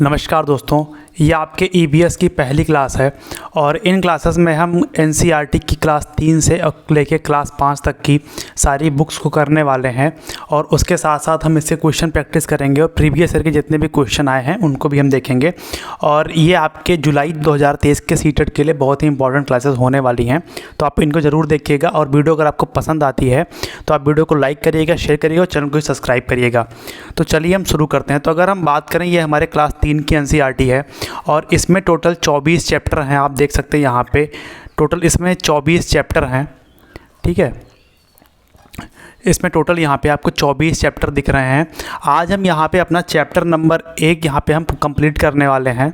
नमस्कार दोस्तों, ये आपके ईवीएस की पहली क्लास है और इन क्लासेस में हम एनसीईआरटी की क्लास 3 से लेके क्लास 5 तक की सारी बुक्स को करने वाले हैं और उसके साथ साथ हम इससे क्वेश्चन प्रैक्टिस करेंगे और प्रीवियस ईयर के जितने भी क्वेश्चन आए हैं उनको भी हम देखेंगे। और ये आपके जुलाई 2023 के सीटेट के लिए बहुत ही इंपॉर्टेंट क्लासेस होने वाली हैं, तो आप इनको ज़रूर देखिएगा। और वीडियो अगर आपको पसंद आती है तो आप वीडियो को लाइक करिएगा, शेयर करिएगा और चैनल को सब्सक्राइब करिएगा। तो चलिए हम शुरू करते हैं। तो अगर हम बात करें, ये हमारे क्लास 3 की एनसीईआरटी है और इसमें टोटल 24 चैप्टर हैं। आप देख सकते हैं यहाँ पे टोटल इसमें 24 चैप्टर हैं, ठीक है। इसमें टोटल यहाँ पे आपको 24 चैप्टर दिख रहे हैं। आज हम यहाँ पे अपना चैप्टर नंबर 1 यहाँ पे हम कंप्लीट करने वाले हैं,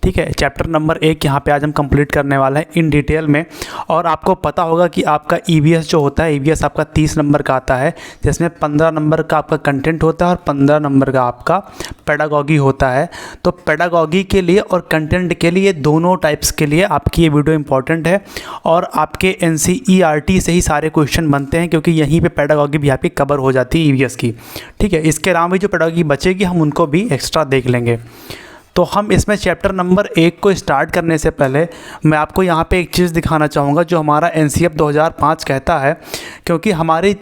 ठीक है। चैप्टर नंबर 1 यहाँ पे आज हम कंप्लीट करने वाले हैं इन डिटेल में। और आपको पता होगा कि आपका ईवीएस जो होता है, ईवीएस आपका 30 नंबर का आता है, जिसमें 15 नंबर का आपका कंटेंट होता है और 15 नंबर का आपका पेडागॉजी होता है। तो पेडागॉजी के लिए और कंटेंट के लिए, दोनों टाइप्स के लिए आपकी ये वीडियो इंपॉर्टेंट है। और आपके एनसीईआरटी से ही सारे क्वेश्चन बनते हैं, क्योंकि यहीं पर पेडागॉजी भी आपकी कवर हो जाती है ईवीएस की, ठीक है। इसके अलावा भी जो पेडागॉजी बचेगी हम उनको भी एक्स्ट्रा देख लेंगे। तो हम इसमें चैप्टर नंबर 1 को स्टार्ट करने से पहले मैं आपको यहाँ पे एक चीज़ दिखाना चाहूँगा जो हमारा एनसीईएफ 2005 कहता है। क्योंकि हमारी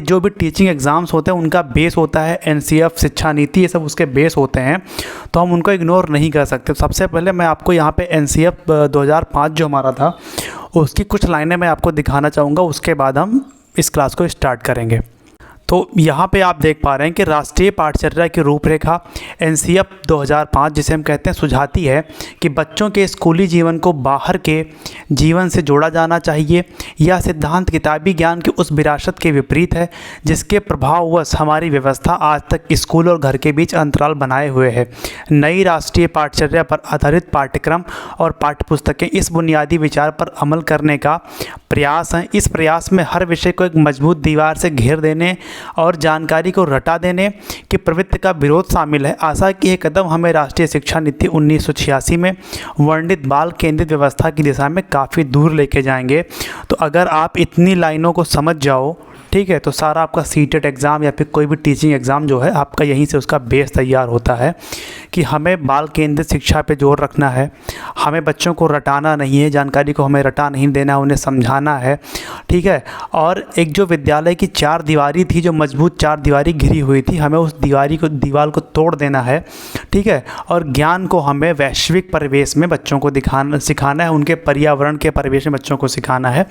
जो भी टीचिंग एग्ज़ाम्स होते हैं उनका बेस होता है एनसीईएफ, शिक्षा नीति, ये सब उसके बेस होते हैं, तो हम उनको इग्नोर नहीं कर सकते। सबसे पहले मैं आपको यहाँ पे एनसीईएफ 2005 जो हमारा था उसकी कुछ लाइनें मैं आपको दिखाना चाहूँगा, उसके बाद हम इस क्लास को स्टार्ट करेंगे। तो यहाँ पे आप देख पा रहे हैं कि राष्ट्रीय पाठचर्या की रूपरेखा एनसीईएफ 2005 जिसे हम कहते हैं सुझाती है कि बच्चों के स्कूली जीवन को बाहर के जीवन से जोड़ा जाना चाहिए। यह सिद्धांत किताबी ज्ञान की उस विरासत के विपरीत है जिसके प्रभाववश हमारी व्यवस्था आज तक स्कूल और घर के बीच अंतराल बनाए हुए है। नई राष्ट्रीय पाठचर्या पर आधारित पाठ्यक्रम और पाठ्यपुस्तकें इस बुनियादी विचार पर अमल करने का प्रयास हैं। इस प्रयास में हर विषय को एक मजबूत दीवार से घेर देने और जानकारी को रटा देने की प्रवृत्ति का विरोध शामिल है। आशा कि यह कदम हमें राष्ट्रीय शिक्षा नीति 1986 में वर्णित बाल केंद्रित व्यवस्था की दिशा में काफ़ी दूर लेके जाएंगे। तो अगर आप इतनी लाइनों को समझ जाओ, ठीक है, तो सारा आपका सीटेट एग्ज़ाम या फिर कोई भी टीचिंग एग्ज़ाम जो है आपका यहीं से उसका बेस तैयार होता है कि हमें बाल केंद्रित शिक्षा पे जोर रखना है, हमें बच्चों को रटाना नहीं है, जानकारी को हमें रटा नहीं देना, उन्हें समझाना है, ठीक है। और एक जो विद्यालय की चार दीवारी थी, जो मजबूत चार दीवारी घिरी हुई थी, हमें उस दीवार को तोड़ देना है, ठीक है। और ज्ञान को हमें वैश्विक परिवेश में बच्चों को सिखाना है, उनके पर्यावरण के परिवेश में बच्चों को सिखाना है।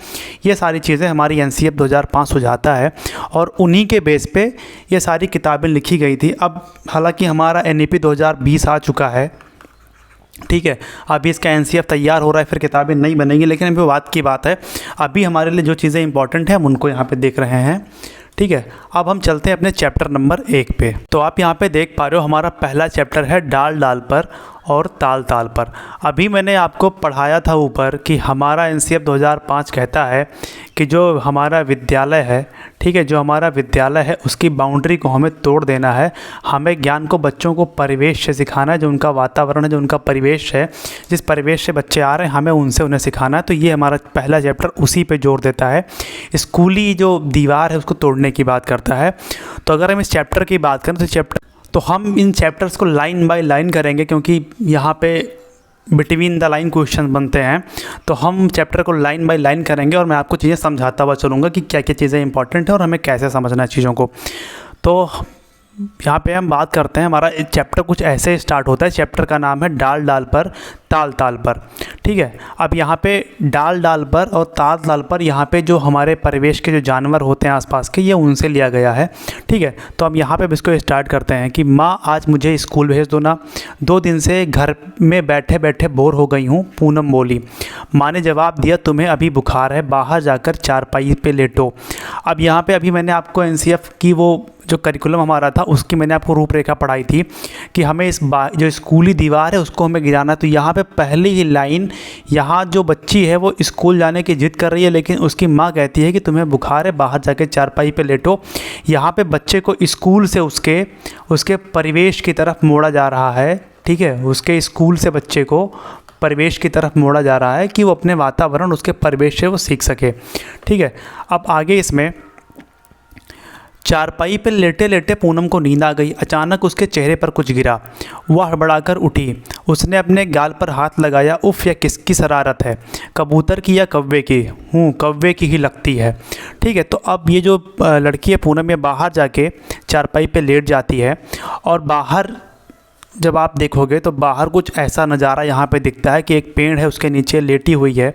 ये सारी चीज़ें हमारी एनसीईएफ 2005 सुझाता है और उन्हीं के बेस पे ये सारी किताबें लिखी गई थी। अब हालांकि हमारा एनईपी 2020 आ चुका है, ठीक है, अभी इसका एनसीईएफ तैयार हो रहा है, फिर किताबें नहीं बनेंगी, लेकिन अभी बात की बात है, अभी हमारे लिए जो चीज़ें इंपॉर्टेंट हैं हम उनको यहाँ पे देख रहे हैं, ठीक है। अब हम चलते हैं अपने चैप्टर नंबर 1 पे। तो आप यहाँ पे देख पा रहे हो हमारा पहला चैप्टर है डाल डाल पर और ताल ताल पर। अभी मैंने आपको पढ़ाया था ऊपर कि हमारा एनसीईएफ 2005 कहता है कि जो हमारा विद्यालय है, ठीक है, जो हमारा विद्यालय है उसकी बाउंड्री को हमें तोड़ देना है। हमें ज्ञान को बच्चों को परिवेश से सिखाना है, जो उनका वातावरण है, जो उनका परिवेश है, जिस परिवेश से बच्चे आ रहे हैं हमें उन्हें सिखाना है। तो ये हमारा पहला चैप्टर उसी पे जोर देता है, स्कूली जो दीवार है उसको तोड़ने की बात करता है। तो अगर हम इस चैप्टर की बात करें तो हम इन चैप्टर्स को लाइन बाय लाइन करेंगे, क्योंकि यहाँ पे बिटवीन द लाइन क्वेश्चन बनते हैं। तो हम चैप्टर को लाइन बाय लाइन करेंगे और मैं आपको चीज़ें समझाता हुआ चलूँगा कि क्या क्या चीज़ें इंपॉर्टेंट है और हमें कैसे समझना है चीज़ों को। तो यहाँ पे हम बात करते हैं, हमारा चैप्टर कुछ ऐसे स्टार्ट होता है। चैप्टर का नाम है डाल डाल पर ताल ताल पर, ठीक है। अब यहाँ पे डाल डाल पर और ताल ताल पर, यहाँ पे जो हमारे परिवेश के जो जानवर होते हैं आसपास के, ये उनसे लिया गया है, ठीक है। तो हम यहाँ पे इसको स्टार्ट करते हैं कि माँ आज मुझे स्कूल भेज दो ना, 2 दिन से घर में बैठे बैठे बोर हो गई हूँ, पूनम बोली। माँ ने जवाब दिया तुम्हें अभी बुखार है, बाहर जाकर चारपाई पे लेटो। अब यहाँ पे अभी मैंने आपको एनसीईएफ की वो जो करिकुलम हमारा था उसकी मैंने आपको रूपरेखा पढ़ाई थी कि हमें जो स्कूली दीवार है उसको हमें गिराना। तो यहाँ पे पहली ही लाइन, यहाँ जो बच्ची है वो स्कूल जाने की जिद कर रही है, लेकिन उसकी माँ कहती है कि तुम्हें बुखार है, बाहर जाके चारपाई पे लेटो। यहाँ पे बच्चे को स्कूल से उसके परिवेश की तरफ मोड़ा जा रहा है, ठीक है। उसके स्कूल से बच्चे को परिवेश की तरफ मोड़ा जा रहा है कि वो अपने वातावरण, उसके परिवेश से वो सीख सके, ठीक है। अब आगे इसमें चारपाई पर लेटे लेटे पूनम को नींद आ गई। अचानक उसके चेहरे पर कुछ गिरा। वह हड़बड़ाकर उठी। उसने अपने गाल पर हाथ लगाया। उफ़, यह किसकी शरारत है? कबूतर की या कौवे की? कौवे की ही लगती है। ठीक है, तो अब ये जो लड़की है पूनम, ये बाहर जाके चारपाई पे लेट जाती है और बाहर जब आप देखोगे तो बाहर कुछ ऐसा नज़ारा यहाँ पे दिखता है कि एक पेड़ है, उसके नीचे लेटी हुई है।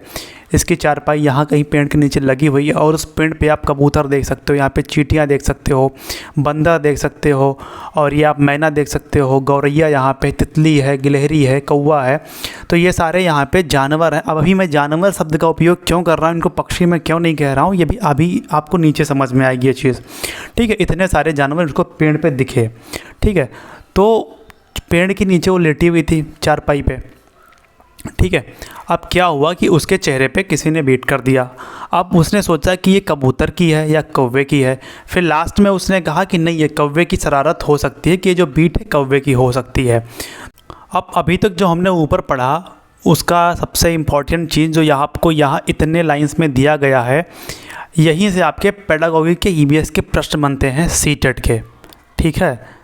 इसकी चारपाई यहाँ कहीं पेड़ के नीचे लगी हुई है और उस पेड़ पे आप कबूतर देख सकते हो, यहाँ पे चींटियाँ देख सकते हो, बंदर देख सकते हो और ये आप मैना देख सकते हो, गौरैया यहाँ पे, तितली है, गिलहरी है, कौवा है। तो ये सारे यहाँ पे जानवर हैं। अब अभी मैं जानवर शब्द का उपयोग क्यों कर रहा हूँ, इनको पक्षी में क्यों नहीं कह रहा हूँ, ये भी अभी आपको नीचे समझ में आएगी ये चीज़। ठीक है, इतने सारे जानवर उसको पेड़ पर दिखे। ठीक है, तो पेड़ के नीचे वो लेटी हुई थी चारपाई पे। ठीक है, अब क्या हुआ कि उसके चेहरे पे किसी ने बीट कर दिया। अब उसने सोचा कि ये कबूतर की है या कौवे की है। फिर लास्ट में उसने कहा कि नहीं, ये कौवे की शरारत हो सकती है, कि ये जो बीट है कौवे की हो सकती है। अब अभी तक जो हमने ऊपर पढ़ा उसका सबसे इम्पॉर्टेंट चीज़ जो आपको यहाँ इतने लाइंस में दिया गया है, यहीं से आपके पेडागोगी के ईवीएस के प्रश्न बनते हैं सीटेट के। ठीक है,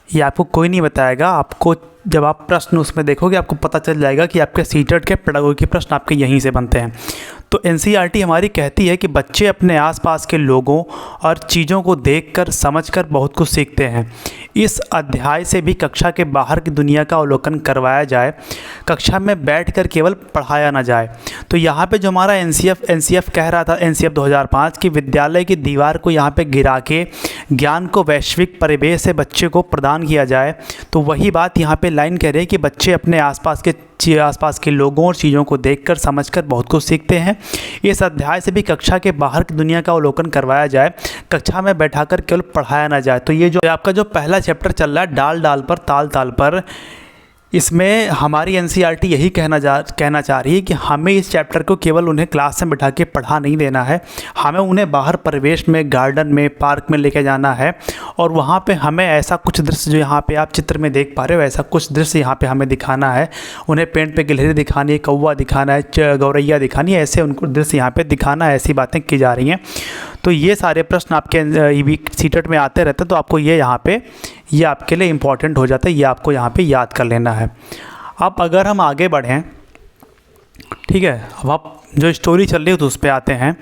ये आपको कोई नहीं बताएगा, आपको जब आप प्रश्न उसमें देखोगे आपको पता चल जाएगा कि आपके सीटेट के पेडागोगी के प्रश्न आपके यहीं से बनते हैं। तो एनसीईआरटी हमारी कहती है कि बच्चे अपने आसपास के लोगों और चीज़ों को देखकर समझकर बहुत कुछ सीखते हैं। इस अध्याय से भी कक्षा के बाहर की दुनिया का अवलोकन करवाया जाए, कक्षा में बैठकर केवल पढ़ाया ना जाए। तो यहाँ पे जो हमारा एनसीएफ कह रहा था, एनसीएफ 2005 की विद्यालय की दीवार को यहाँ पे गिरा के ज्ञान को वैश्विक परिवेश से बच्चे को प्रदान किया जाए, तो वही बात यहाँ पे लाइन कह रही है कि बच्चे अपने आसपास के लोगों और चीज़ों को देखकर समझकर बहुत कुछ सीखते हैं। इस अध्याय से भी कक्षा के बाहर की दुनिया का अवलोकन करवाया जाए, कक्षा में बैठाकर केवल पढ़ाया ना जाए। तो ये जो आपका जो पहला चैप्टर चल रहा है डाल डाल पर ताल ताल पर, इसमें हमारी एनसीईआरटी यही कहना चाह रही है कि हमें इस चैप्टर को केवल उन्हें क्लास में बैठा के पढ़ा नहीं देना है, हमें उन्हें बाहर परिवेश में, गार्डन में, पार्क में लेके जाना है और वहाँ पे हमें ऐसा कुछ दृश्य जो यहाँ पे आप चित्र में देख पा रहे हो, ऐसा कुछ दृश्य यहाँ पे हमें दिखाना है। उन्हें पेड़ पे गिलहरी दिखानी है, कौवा दिखाना है, गौरैया दिखानी है, ऐसे उनको दृश्य यहाँ पर दिखाना है, ऐसी बातें की जा रही हैं। तो ये सारे प्रश्न आपके ईवी सीटेट में आते रहते हैं, तो आपको ये यहाँ पे ये आपके लिए इम्पॉर्टेंट हो जाता है, ये आपको यहाँ पे याद कर लेना है। अब अगर हम आगे बढ़ें, ठीक है, अब आप जो स्टोरी चल रही है तो उस पर आते हैं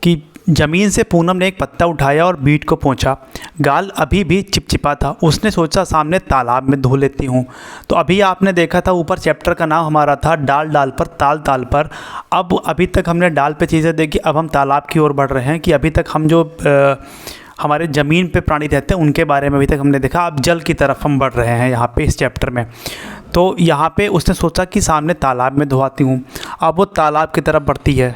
कि ज़मीन से पूनम ने एक पत्ता उठाया और बीट को पोंछा। गाल अभी भी चिपचिपा था। उसने सोचा सामने तालाब में धो लेती हूँ। तो अभी आपने देखा था ऊपर चैप्टर का नाम हमारा था डाल डाल पर ताल ताल पर। अब अभी तक हमने डाल पे चीज़ें देखी, अब हम तालाब की ओर बढ़ रहे हैं कि अभी तक हम जो हमारे ज़मीन पे प्राणी रहते हैं उनके बारे में अभी तक हमने देखा। अब जल की तरफ हम बढ़ रहे हैं यहाँ पे इस चैप्टर में। तो यहाँ पे उसने सोचा कि सामने तालाब में धोआती हूँ। अब वो तालाब की तरफ बढ़ती है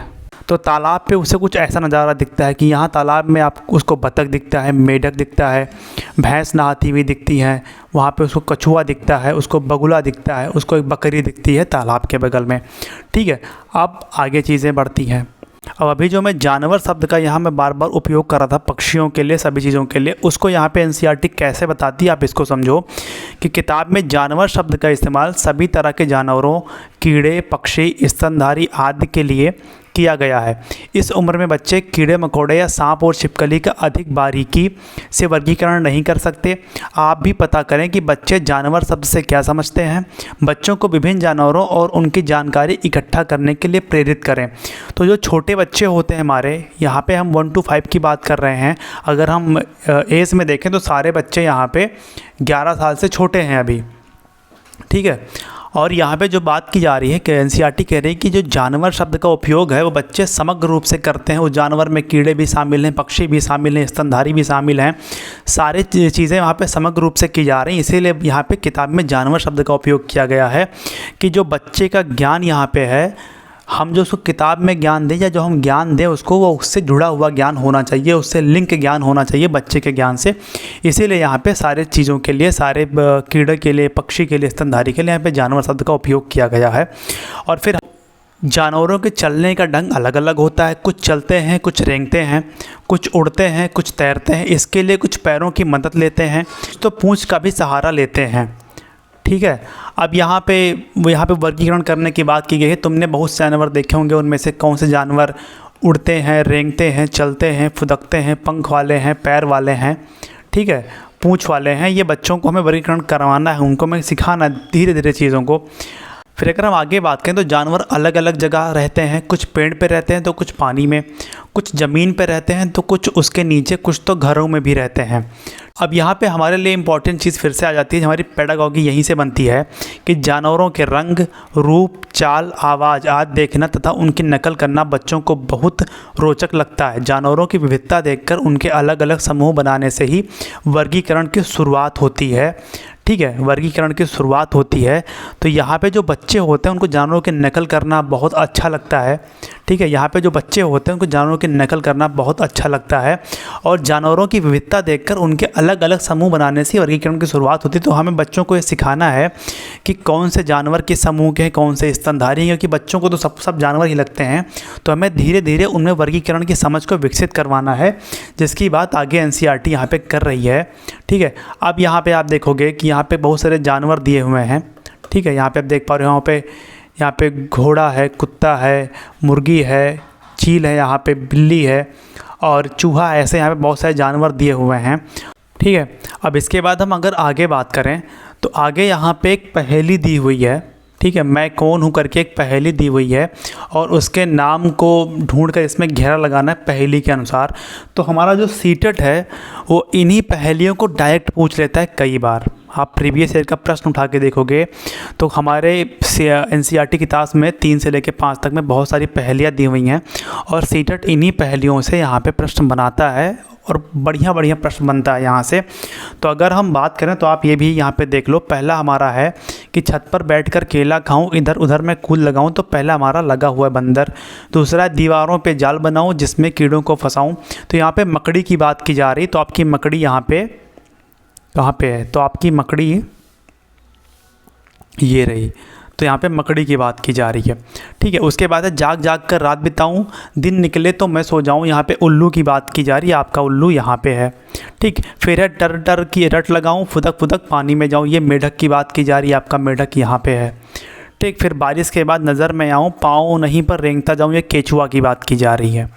तो तालाब पे उसे कुछ ऐसा नज़ारा दिखता है कि यहाँ तालाब में आप उसको बतख दिखता है, मेढक दिखता है, भैंस नहाती हुई दिखती हैं, वहाँ पे उसको कछुआ दिखता है, उसको बगुला दिखता है, उसको एक बकरी दिखती है तालाब के बगल में। ठीक है, अब आगे चीज़ें बढ़ती हैं। अब अभी जो मैं जानवर शब्द का यहाँ मैं बार बार उपयोग कर रहा था पक्षियों के लिए, सभी चीज़ों के लिए, उसको यहाँ पे एनसीईआरटी कैसे बताती है आप इसको समझो कि किताब में जानवर शब्द का इस्तेमाल सभी तरह के जानवरों, कीड़े, पक्षी, स्तनधारी आदि के लिए किया गया है। इस उम्र में बच्चे कीड़े मकोड़े या सांप और छिपकली का अधिक बारीकी से वर्गीकरण नहीं कर सकते। आप भी पता करें कि बच्चे जानवर शब्द से क्या समझते हैं। बच्चों को विभिन्न जानवरों और उनकी जानकारी इकट्ठा करने के लिए प्रेरित करें। तो जो छोटे बच्चे होते हैं हमारे, यहाँ पे हम 1 to 5 की बात कर रहे हैं। अगर हम एज में देखें तो सारे बच्चे यहाँ पे 11 साल से छोटे हैं अभी। ठीक है, और यहाँ पे जो बात की जा रही है कि एनसीईआरटी कह रही है कि जो जानवर शब्द का उपयोग है वो बच्चे समग्र रूप से करते हैं। उस जानवर में कीड़े भी शामिल हैं, पक्षी भी शामिल हैं, स्तनधारी भी शामिल हैं, सारी चीज़ें वहाँ पे समग्र रूप से की जा रही हैं। इसीलिए यहाँ पे किताब में जानवर शब्द का उपयोग किया गया है कि जो बच्चे का ज्ञान यहाँ पे है, हम जो उसको किताब में ज्ञान दें या जो हम ज्ञान दें उसको वो उससे जुड़ा हुआ ज्ञान होना चाहिए, उससे लिंक ज्ञान होना चाहिए बच्चे के ज्ञान से। इसीलिए यहाँ पे सारे चीज़ों के लिए, सारे कीड़े के लिए, पक्षी के लिए, स्तनधारी के लिए यहाँ पे जानवर शब्द का उपयोग किया गया है। और फिर जानवरों के चलने का ढंग अलग अलग होता है। कुछ चलते हैं, कुछ रेंगते हैं, कुछ उड़ते हैं, कुछ तैरते हैं। इसके लिए कुछ पैरों की मदद लेते हैं, तो पूँछ का भी सहारा लेते हैं। ठीक है, अब यहाँ पे वर्गीकरण करने की बात की गई है। तुमने बहुत से जानवर देखे होंगे, उनमें से कौन से जानवर उड़ते हैं, रेंगते हैं, चलते हैं, फुदकते हैं, पंख वाले हैं, पैर वाले हैं, ठीक है, पूँछ वाले हैं। ये बच्चों को हमें वर्गीकरण करवाना है, उनको हमें सिखाना है धीरे धीरे चीज़ों को। फिर अगर हम आगे बात करें तो जानवर अलग अलग जगह रहते हैं, कुछ पेड़ पे रहते हैं तो कुछ पानी में, कुछ ज़मीन पे रहते हैं तो कुछ उसके नीचे, कुछ तो घरों में भी रहते हैं। अब यहाँ पे हमारे लिए इम्पॉर्टेंट चीज़ फिर से आ जाती है, हमारी पेडागॉजी यहीं से बनती है कि जानवरों के रंग, रूप, चाल, आवाज़ आदि देखना तथा उनकी नकल करना बच्चों को बहुत रोचक लगता है। जानवरों की विविधता देखकर उनके अलग अलग समूह बनाने से ही वर्गीकरण की शुरुआत होती है, ठीक है, वर्गीकरण की शुरुआत होती है। तो यहाँ पे जो बच्चे होते हैं उनको जानवरों की नकल करना बहुत अच्छा लगता है, ठीक है, यहाँ पे जो बच्चे होते हैं उनको जानवरों की नकल करना बहुत अच्छा लगता है और जानवरों की विविधता देखकर उनके अलग अलग समूह बनाने से वर्गीकरण की शुरुआत होती है। तो हमें बच्चों को ये सिखाना है कि कौन से जानवर किस समूह के हैं, कौन से स्तनधारी हैं, क्योंकि बच्चों को तो सब जानवर ही लगते हैं। तो हमें धीरे धीरे उनमें वर्गीकरण की समझ को विकसित करवाना है, जिसकी बात आगे NCERT यहाँ पर कर रही है, ठीक है। अब यहाँ पर आप देखोगे कि यहाँ पे बहुत सारे जानवर दिए हुए हैं, ठीक है, यहाँ पे आप देख पा रहे हो, यहाँ पे घोड़ा है, कुत्ता है, मुर्गी है, चील है, यहाँ पे बिल्ली है और चूहा है। ऐसे यहाँ पे बहुत सारे जानवर दिए हुए हैं, ठीक है। अब इसके बाद हम अगर आगे बात करें तो आगे यहाँ पे एक पहेली दी हुई है, ठीक है, मैं कौन हूँ करके एक पहेली दी हुई है और उसके नाम को ढूंढकर इसमें घेरा लगाना है पहेली के अनुसार। तो हमारा जो सीटेट है वो इन्हीं पहेलियों को डायरेक्ट पूछ लेता है कई बार। आप प्रीवियस ईयर का प्रश्न उठा के देखोगे तो हमारे NCERT किताब में 3 से लेकर 5 तक में बहुत सारी पहेलियाँ दी हुई हैं और सीटेट इन्हीं पहेलियों से यहाँ पे प्रश्न बनाता है और बढ़िया बढ़िया प्रश्न बनता है यहाँ से। तो अगर हम बात करें तो आप ये भी यहाँ पे देख लो। पहला हमारा है कि छत पर बैठकर केला खाऊं, इधर उधर मैं कूद लगाऊं, तो पहला हमारा लगा हुआ है बंदर। दूसरा है दीवारों पे जाल बनाऊं जिसमें कीड़ों को फंसाऊं। तो यहाँ पे मकड़ी की बात की जा रही, तो आपकी मकड़ी यहाँ पे कहाँ पे है, तो आपकी मकड़ी ये रही, तो यहाँ पे मकड़ी की बात की जा रही है, ठीक है। उसके बाद है जाग जाग कर रात बिताऊं, दिन निकले तो मैं सो जाऊं। यहाँ पे उल्लू की बात की जा रही है, आपका उल्लू यहाँ पे है, ठीक। फिर है डर डर की रट लगाऊं, फुदक फुदक पानी में जाऊं, ये मेढक की बात की जा रही है, आपका मेढक यहाँ पे है, ठीक। फिर बारिश के बाद नज़र में आऊँ, पाँव नहीं पर रेंगता जाऊँ, ये केचुआ की बात की जा रही है,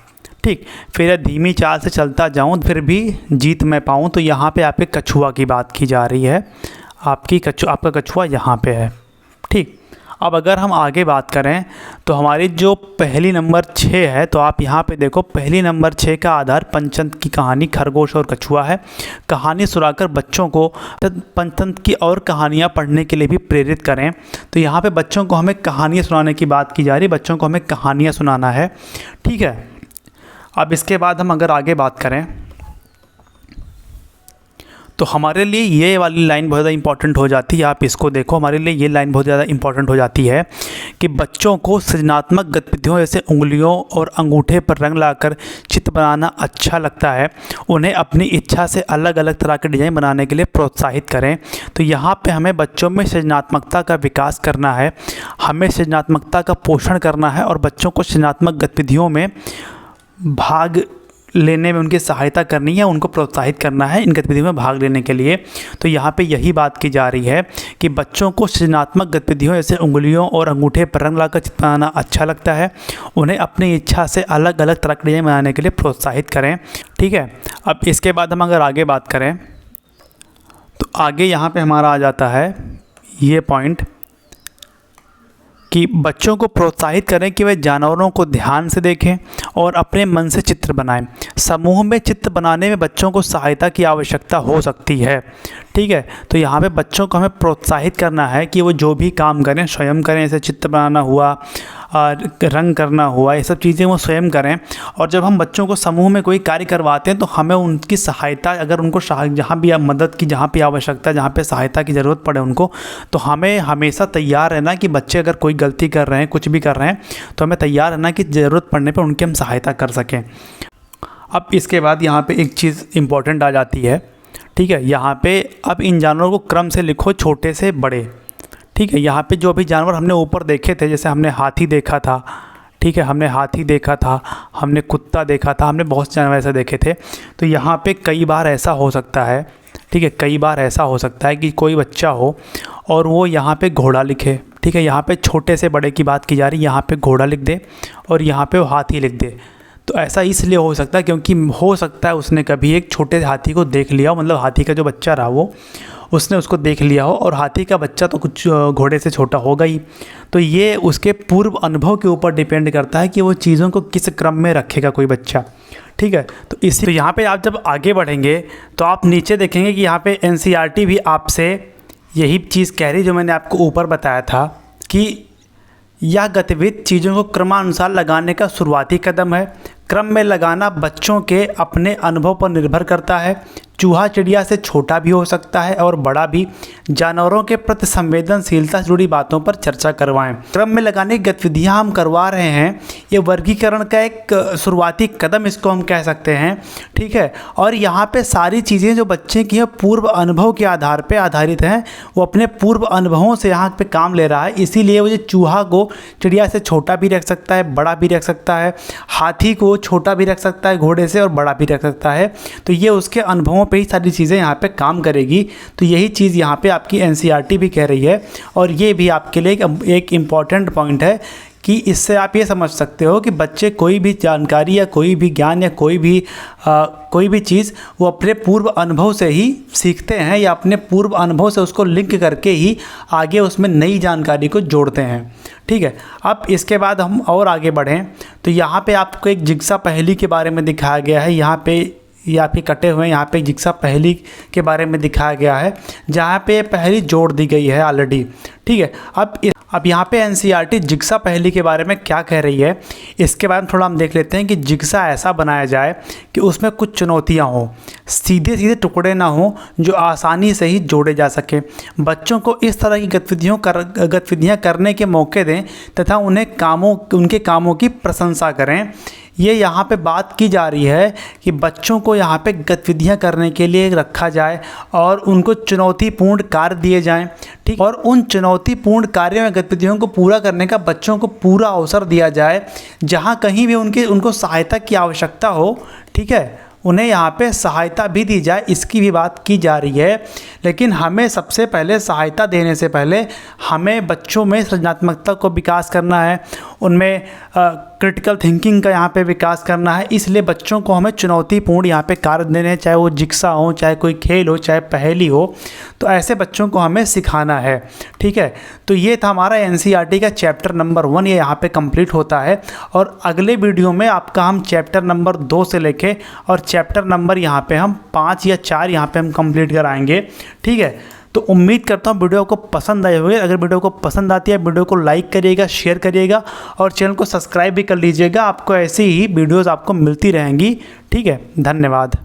ठीक। फिर है धीमी चाल से चलता जाऊँ फिर भी जीत मैं पाऊँ, तो यहाँ पे आपके कछुआ की बात की जा रही है, आपका कछुआ यहाँ पे है, ठीक। अब अगर हम आगे बात करें तो हमारी जो पहली नंबर 6 है, तो आप यहाँ पे देखो पहली नंबर 6 का आधार पंचतंत्र की कहानी खरगोश और कछुआ है। कहानी सुनाकर बच्चों को पंचतंत्र की और कहानियाँ पढ़ने के लिए भी प्रेरित करें। तो यहाँ पे बच्चों को हमें कहानियाँ सुनाने की बात की जा रही है, बच्चों को हमें कहानियाँ सुनाना है, ठीक है। अब इसके बाद हम अगर आगे बात करें तो हमारे लिए ये वाली लाइन बहुत ज़्यादा इंपॉर्टेंट हो जाती है। आप इसको देखो, हमारे लिए ये लाइन बहुत ज़्यादा इंपॉर्टेंट हो जाती है कि बच्चों को सृजनात्मक गतिविधियों जैसे उंगलियों और अंगूठे पर रंग लाकर चित्र बनाना अच्छा लगता है। उन्हें अपनी इच्छा से अलग अलग तरह के डिज़ाइन बनाने के लिए प्रोत्साहित करें। तो यहाँ पे हमें बच्चों में सृजनात्मकता का विकास करना है, हमें सृजनात्मकता का पोषण करना है और बच्चों को सृजनात्मक गतिविधियों में भाग लेने में उनकी सहायता करनी है, उनको प्रोत्साहित करना है इन गतिविधियों में भाग लेने के लिए। तो यहाँ पे यही बात की जा रही है कि बच्चों को सृजनात्मक गतिविधियों जैसे उंगलियों और अंगूठे पर रंग लाकर चित्र बनाना अच्छा लगता है। उन्हें अपनी इच्छा से अलग अलग तरह के डिजाइन बनाने के लिए प्रोत्साहित करें, ठीक है। अब इसके बाद हम अगर आगे बात करें तो आगे यहाँ पर हमारा आ जाता है ये पॉइंट कि बच्चों को प्रोत्साहित करें कि वे जानवरों को ध्यान से देखें और अपने मन से चित्र बनाएं। समूह में चित्र बनाने में बच्चों को सहायता की आवश्यकता हो सकती है, ठीक है। तो यहाँ पे बच्चों को हमें प्रोत्साहित करना है कि वो जो भी काम करें स्वयं करें, जैसे चित्र बनाना हुआ, रंग करना हुआ, ये सब चीज़ें वो स्वयं करें। और जब हम बच्चों को समूह में कोई कार्य करवाते हैं तो हमें उनकी सहायता, अगर उनको जहाँ भी मदद की जहाँ भी आवश्यकता, जहाँ पे सहायता की ज़रूरत पड़े उनको, तो हमें हमेशा तैयार रहना कि बच्चे अगर कोई गलती कर रहे हैं, कुछ भी कर रहे हैं, तो हमें तैयार रहना कि ज़रूरत पड़ने पर उनकी हम सहायता कर सकें। अब इसके बाद यहाँ पर एक चीज़ इम्पॉर्टेंट आ जाती है, ठीक है। यहाँ पे अब इन जानवरों को क्रम से लिखो, छोटे से बड़े, ठीक है। यहाँ पे जो भी जानवर हमने ऊपर देखे थे, जैसे हमने हाथी देखा था, ठीक है, हमने हाथी देखा था, हमने कुत्ता देखा था, हमने बहुत से जानवर ऐसे देखे थे। तो यहाँ पे कई बार ऐसा हो सकता है, ठीक है, कई बार ऐसा हो सकता है कि कोई बच्चा हो और वो यहाँ पे घोड़ा लिखे, ठीक है। यहाँ पे छोटे से बड़े की बात की जा रही है, यहाँ पे घोड़ा लिख दे और यहाँ पे वो हाथी लिख दे। तो ऐसा इसलिए हो सकता है क्योंकि हो सकता है उसने कभी एक छोटे हाथी को देख लिया हो, मतलब हाथी का जो बच्चा रहा वो उसने उसको देख लिया हो, और हाथी का बच्चा तो कुछ घोड़े से छोटा होगा ही। तो ये उसके पूर्व अनुभव के ऊपर डिपेंड करता है कि वो चीज़ों को किस क्रम में रखेगा कोई बच्चा, ठीक है। तो यहाँ पे आप जब आगे बढ़ेंगे तो आप नीचे देखेंगे कि यहाँ पे NCERT भी आपसे यही चीज़ कह रही जो मैंने आपको ऊपर बताया था कि यह गतिविधि चीज़ों को क्रमानुसार लगाने का शुरुआती कदम है। क्रम में लगाना बच्चों के अपने अनुभव पर निर्भर करता है। चूहा चिड़िया से छोटा भी हो सकता है और बड़ा भी। जानवरों के प्रति संवेदनशीलता से जुड़ी बातों पर चर्चा करवाएं। क्रम में लगाने की गतिविधियां हम करवा रहे हैं, ये वर्गीकरण का एक शुरुआती कदम इसको हम कह सकते हैं, ठीक है। और यहाँ पे सारी चीज़ें जो बच्चे की हैं पूर्व अनुभव के आधार पर आधारित हैं, वो अपने पूर्व अनुभवों से यहाँ पे काम ले रहा है। इसीलिए वो चूहा को चिड़िया से छोटा भी रख सकता है, बड़ा भी रख सकता है, हाथी को छोटा भी रख सकता है घोड़े से और बड़ा भी रख सकता है। तो ये उसके अनुभवों पे ही सारी चीज़ें यहाँ पे काम करेगी। तो यही चीज़ यहाँ पे आपकी NCERT भी कह रही है, और ये भी आपके लिए एक इम्पॉर्टेंट पॉइंट है कि इससे आप ये समझ सकते हो कि बच्चे कोई भी जानकारी या कोई भी ज्ञान या कोई भी चीज़ वो अपने पूर्व अनुभव से ही सीखते हैं, या अपने पूर्व अनुभव से उसको लिंक करके ही आगे उसमें नई जानकारी को जोड़ते हैं, ठीक है। अब इसके बाद हम और आगे बढ़ें तो यहाँ पे आपको एक जिग्सा पहेली के बारे में दिखाया गया है। यहाँ पे ये आपके कटे हुए यहाँ पे जिग्सा पहेली के बारे में दिखाया गया है, जहाँ पे पहेली जोड़ दी गई है ऑलरेडी, ठीक है। अब यहाँ पे NCERT जिग्सा पहेली के बारे में क्या कह रही है इसके बारे में थोड़ा हम देख लेते हैं कि जिग्सा ऐसा बनाया जाए कि उसमें कुछ चुनौतियाँ हों, सीधे सीधे टुकड़े ना हों जो आसानी से ही जोड़े जा सकें। बच्चों को इस तरह की गतिविधियाँ करने के मौके दें तथा उनके कामों की प्रशंसा करें। ये यहाँ पे बात की जा रही है कि बच्चों को यहाँ पे गतिविधियाँ करने के लिए रखा जाए और उनको चुनौतीपूर्ण कार्य दिए जाएं, ठीक। और उन चुनौतीपूर्ण कार्यों या गतिविधियों को पूरा करने का बच्चों को पूरा अवसर दिया जाए। जहाँ कहीं भी उनको सहायता की आवश्यकता हो, ठीक है, उन्हें यहाँ पे सहायता भी दी जाए, इसकी भी बात की जा रही है। लेकिन हमें सबसे पहले सहायता देने से पहले हमें बच्चों में सृजनात्मकता को विकास करना है, उनमें क्रिटिकल थिंकिंग का यहाँ पे विकास करना है। इसलिए बच्चों को हमें चुनौतीपूर्ण यहाँ पे कार्य देने हैं, चाहे वो जिग्सा हो, चाहे कोई खेल हो, चाहे पहेली हो, तो ऐसे बच्चों को हमें सिखाना है, ठीक है। तो ये था हमारा NCERT का चैप्टर नंबर 1, ये यहाँ पे कंप्लीट होता है। और अगले वीडियो में आपका हम चैप्टर नंबर 2 से लेके और चैप्टर नंबर यहाँ पे हम 5 या 4 यहाँ पे हम कंप्लीट कराएंगे, ठीक है। तो उम्मीद करता हूँ वीडियो को पसंद आए होंगे। अगर वीडियो को पसंद आती है वीडियो को लाइक करिएगा, शेयर करिएगा और चैनल को सब्सक्राइब भी कर लीजिएगा। आपको ऐसी ही वीडियोस आपको मिलती रहेंगी, ठीक है। धन्यवाद।